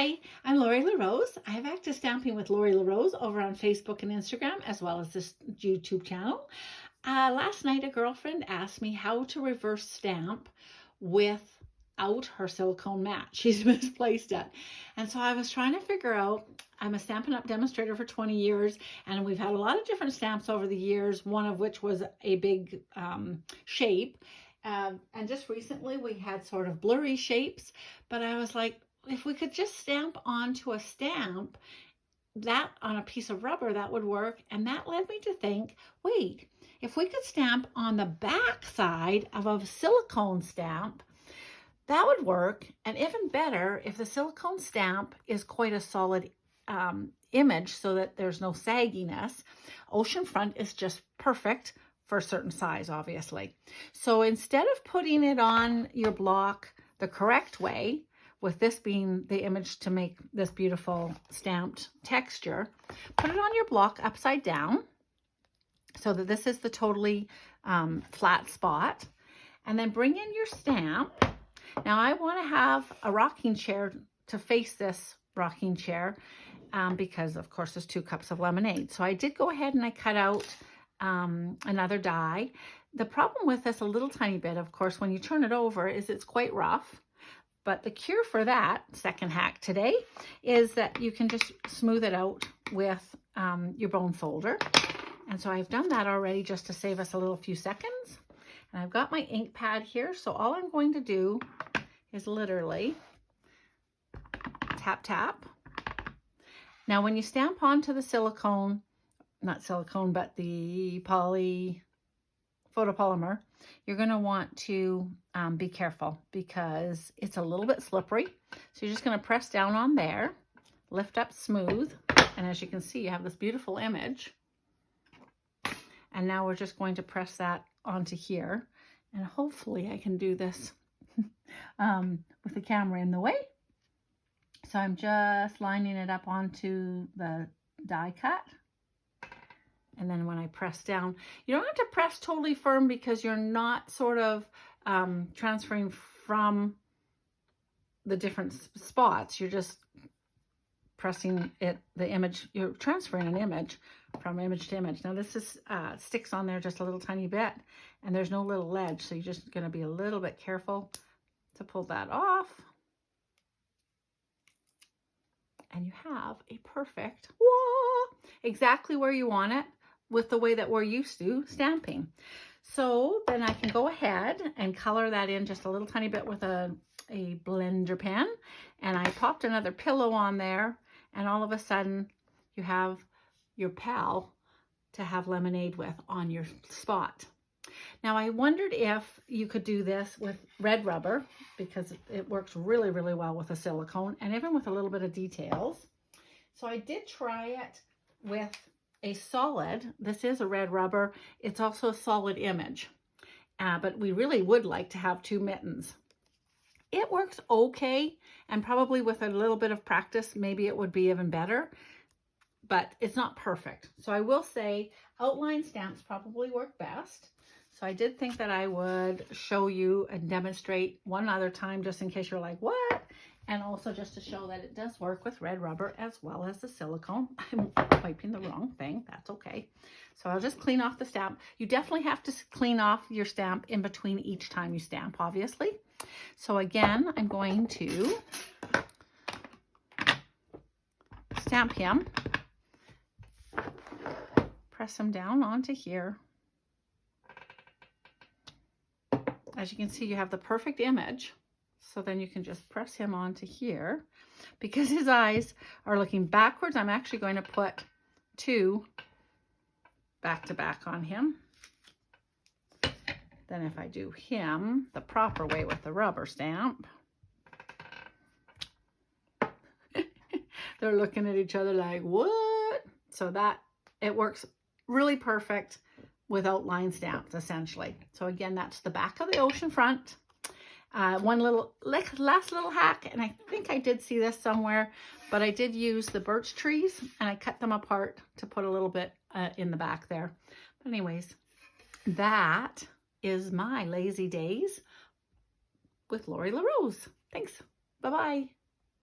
Hi, I'm Lori LaRose. I have Active Stamping with Lori LaRose over on Facebook and Instagram, as well as this YouTube channel. Last night, a girlfriend asked me how to reverse stamp without her silicone mat. She's misplaced it. And so I was trying to figure out, I'm a Stampin' Up! Demonstrator for 20 years, and we've had a lot of different stamps over the years, one of which was a big shape. And just recently we had sort of blurry shapes, but I was like, if we could just stamp onto a stamp, that on a piece of rubber, that would work. And that led me to think, wait, if we could stamp on the back side of a silicone stamp, that would work. And even better, if the silicone stamp is quite a solid image so that there's no sagginess, ocean front is just perfect for a certain size, obviously. So instead of putting it on your block the correct way, with this being the image to make this beautiful stamped texture, put it on your block upside down so that this is the totally flat spot, and then bring in your stamp. Now I want to have a rocking chair to face this rocking chair because of course there's 2 cups of lemonade. So I did go ahead and I cut out another die. The problem with this a little tiny bit, of course, when you turn it over, is it's quite rough. But the cure for that, second hack today, is that you can just smooth it out with your bone folder. And so I've done that already just to save us a few seconds. And I've got my ink pad here. So all I'm going to do is literally tap, tap. Now, when you stamp onto the silicone, not silicone, but the photopolymer, you're going to want to be careful because it's a little bit slippery. So you're just going to press down on there, lift up smooth, and as you can see, you have this beautiful image. And now we're just going to press that onto here, and hopefully I can do this with the camera in the way. So I'm just lining it up onto the die cut. And then when I press down, you don't have to press totally firm because you're not sort of transferring from the different spots. You're just pressing the image, you're transferring an image from image to image. Now this is sticks on there just a little tiny bit, and there's no little ledge. So you're just gonna be a little bit careful to pull that off. And you have a perfect, exactly where you want it, with the way that we're used to stamping. So then I can go ahead and color that in just a little tiny bit with a blender pen. And I popped another pillow on there, and all of a sudden you have your pal to have lemonade with on your spot. Now I wondered if you could do this with red rubber because it works really, really well with a silicone and even with a little bit of details. So I did try it with a solid. This is a red rubber. It's also a solid image, but we really would like to have 2 mittens. It works okay, and probably with a little bit of practice, maybe it would be even better, but it's not perfect. So I will say outline stamps probably work best. So I did think that I would show you and demonstrate one other time just in case you're like, what? And also just to show that it does work with red rubber as well as the silicone. I'm wiping the wrong thing. That's okay. So I'll just clean off the stamp. You definitely have to clean off your stamp in between each time you stamp, obviously. So again, I'm going to stamp him. Press him down onto here. As you can see, you have the perfect image. So then you can just press him onto here. Because his eyes are looking backwards, I'm actually going to put 2 back to back on him. Then if I do him the proper way with the rubber stamp, they're looking at each other like, what? So that, it works really perfect with outline stamps, essentially. So again, that's the back of the ocean front. One last little hack, and I think I did see this somewhere, but I did use the birch trees and I cut them apart to put a little bit in the back there. But anyways, that is my lazy days with Lori LaRose. Thanks. Bye-bye.